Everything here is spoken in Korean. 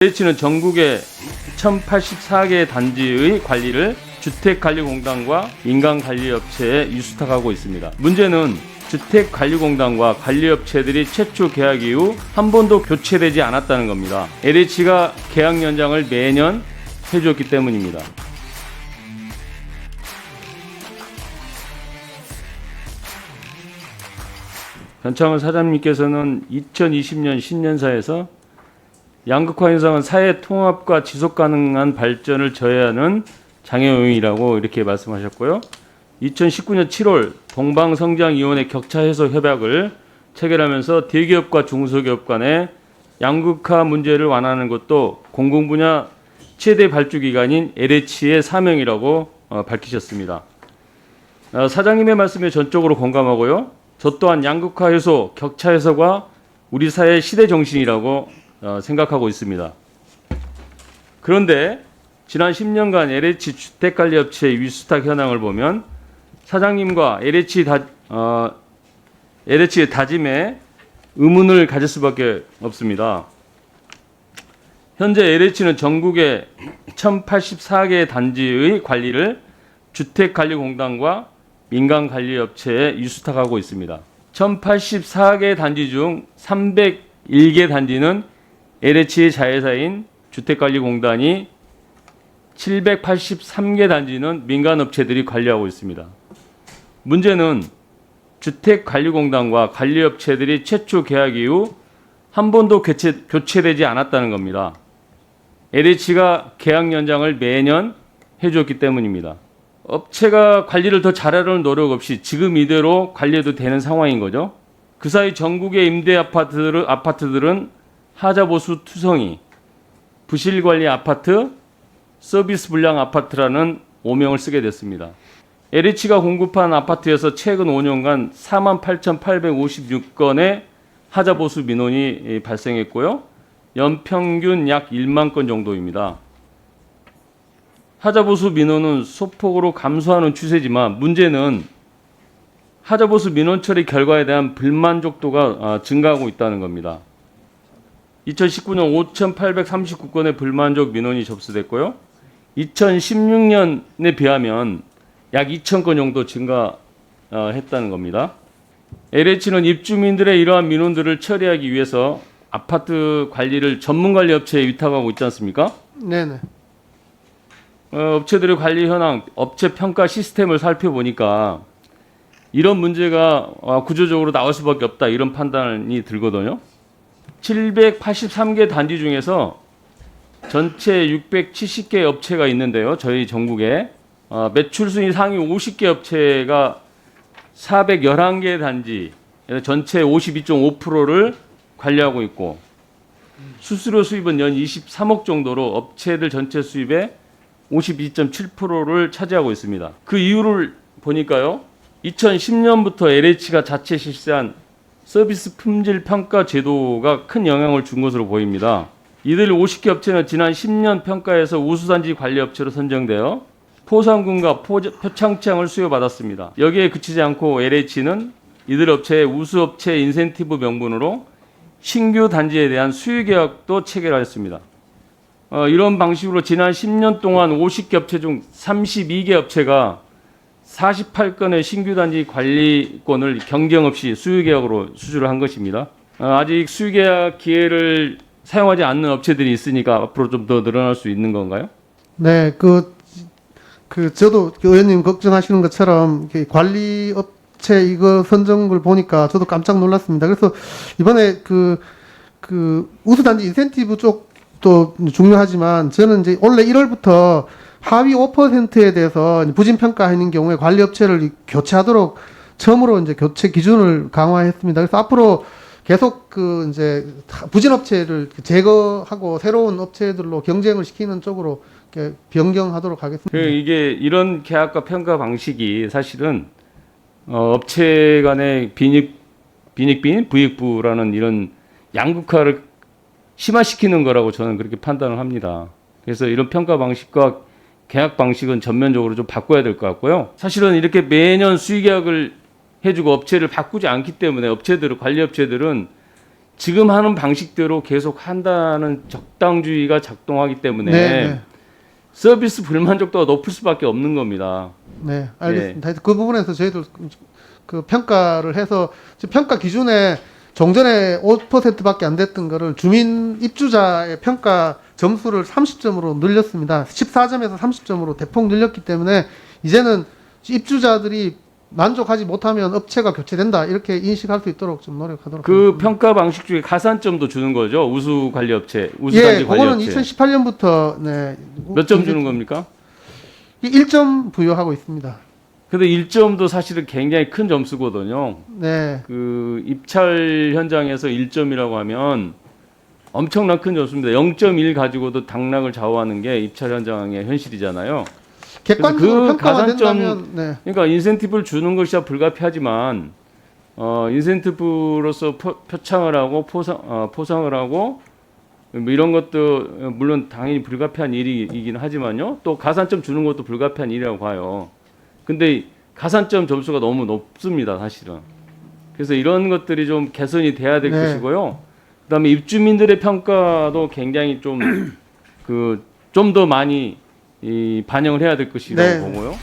LH는 전국의 1084개 단지의 관리를 주택관리공단과 민간관리업체에 위수탁하고 있습니다. 문제는 주택관리공단과 관리업체들이 최초 계약 이후 한 번도 교체되지 않았다는 겁니다. LH가 계약 연장을 매년 해주었기 때문입니다. 변창훈 사장님께서는 2020년 신년사에서 양극화 현상은 사회 통합과 지속 가능한 발전을 저해하는 장애 요인이라고 이렇게 말씀하셨고요. 2019년 7월 동방성장위원회 격차 해소 협약을 체결하면서 대기업과 중소기업 간의 양극화 문제를 완화하는 것도 공공분야 최대 발주기관인 LH의 사명이라고 밝히셨습니다. 사장님의 말씀에 전적으로 공감하고요. 저 또한 양극화 해소, 격차 해소가 우리 사회의 시대 정신이라고 생각하고 있습니다. 그런데 지난 10년간 LH 주택관리업체 위수탁 현황을 보면 사장님과 LH의 다짐에 의문을 가질 수밖에 없습니다. 현재 LH는 전국의 1084개 단지의 관리를 주택관리공단과 민간관리업체에 위수탁하고 있습니다. 1084개 단지 중 301개 단지는 LH의 자회사인 주택관리공단이 783개 단지는 민간업체들이 관리하고 있습니다. 문제는 주택관리공단과 관리업체들이 최초 계약 이후 한 번도 교체되지 않았다는 겁니다. LH가 계약 연장을 매년 해주었기 때문입니다. 업체가 관리를 더 잘하려는 노력 없이 지금 이대로 관리해도 되는 상황인 거죠. 그 사이 전국의 임대 아파트들은 하자보수 투성이, 부실관리 아파트, 서비스 불량 아파트라는 오명을 쓰게 됐습니다. LH가 공급한 아파트에서 최근 5년간 48,856건의 하자보수 민원이 발생했고요. 연평균 약 1만 건 정도입니다. 하자보수 민원은 소폭으로 감소하는 추세지만 문제는 하자보수 민원 처리 결과에 대한 불만족도가 증가하고 있다는 겁니다. 2019년 5,839건의 불만족 민원이 접수됐고요. 2016년에 비하면 약 2,000건 정도 증가했다는 겁니다. LH는 입주민들의 이러한 민원들을 처리하기 위해서 아파트 관리를 전문관리업체에 위탁하고 있지 않습니까? 네네. 업체들의 관리 현황, 업체 평가 시스템을 살펴보니까 이런 문제가 구조적으로 나올 수밖에 없다 이런 판단이 들거든요. 783개 단지 중에서 전체 670개 업체가 있는데요. 저희 전국에 매출 순위 상위 50개 업체가 411개 단지, 전체 52.5%를 관리하고 있고 수수료 수입은 연 23억 정도로 업체들 전체 수입의 52.7%를 차지하고 있습니다. 그 이유를 보니까요. 2010년부터 LH가 자체 실시한 서비스 품질 평가 제도가 큰 영향을 준 것으로 보입니다. 이들 50개 업체는 지난 10년 평가에서 우수단지 관리업체로 선정되어 포상금과 표창장을 수여받았습니다. 여기에 그치지 않고 LH는 이들 업체의 우수업체 인센티브 명분으로 신규 단지에 대한 수유계약도 체결하였습니다. 이런 방식으로 지난 10년 동안 50개 업체 중 32개 업체가 48건의 신규 단지 관리권을 경쟁 없이 수유계약으로 수주를 한 것입니다. 아직 수유계약 기회를 사용하지 않는 업체들이 있으니까 앞으로 좀 더 늘어날 수 있는 건가요? 네, 저도 의원님 걱정하시는 것처럼 관리업체 이거 선정을 보니까 저도 깜짝 놀랐습니다. 그래서 이번에 우수단지 인센티브 쪽도 중요하지만 저는 이제 원래 1월부터 하위 5%에 대해서 부진 평가하는 경우에 관리업체를 교체하도록 처음으로 이제 교체 기준을 강화했습니다. 그래서 앞으로 계속 이제 부진 업체를 제거하고 새로운 업체들로 경쟁을 시키는 쪽으로 이렇게 변경하도록 하겠습니다. 이게 이런 계약과 평가 방식이 사실은 업체 간의 빈익빈, 부익부라는 이런 양극화를 심화시키는 거라고 저는 그렇게 판단을 합니다. 그래서 이런 평가 방식과 계약 방식은 전면적으로 좀 바꿔야 될 것 같고요. 사실은 이렇게 매년 수의계약을 해주고 업체를 바꾸지 않기 때문에 관리업체들은 지금 하는 방식대로 계속 한다는 적당주의가 작동하기 때문에 네. 서비스 불만족도가 높을 수밖에 없는 겁니다. 네, 알겠습니다. 하여튼 그 부분에서 저희들 그 평가를 해서 지금 평가 기준에 종전에 5%밖에 안 됐던 거를 주민 입주자의 평가 점수를 30점으로 늘렸습니다. 14점에서 30점으로 대폭 늘렸기 때문에 이제는 입주자들이 만족하지 못하면 업체가 교체된다 이렇게 인식할 수 있도록 좀 노력하도록 그 하겠습니다. 평가 방식 중에 가산점도 주는 거죠. 우수 관리업체, 우수 예, 단지 그거는 관리업체. 2018년부터 네, 몇 점 주는 겁니까? 1점 부여하고 있습니다. 근데 1점도 사실은 굉장히 큰 점수거든요. 네, 그 입찰 현장에서 1점이라고 하면 엄청난 큰 점수입니다. 0.1 가지고도 당락을 좌우하는 게 입찰 현장의 현실이잖아요. 객관적으로 그 평가가 가산점- 된다면 네. 그러니까 인센티브를 주는 것이야 불가피하지만 인센티브로서 표창을 하고 포상을 하고 뭐 이런 것도 물론 당연히 불가피한 일이긴 하지만요. 또 가산점 주는 것도 불가피한 일이라고 봐요. 근데 가산점 점수가 너무 높습니다, 사실은. 그래서 이런 것들이 좀 개선이 돼야 될 네. 것이고요. 그다음에 입주민들의 평가도 굉장히 좀 좀 더 많이 반영을 해야 될 것이라고 네. 보고요.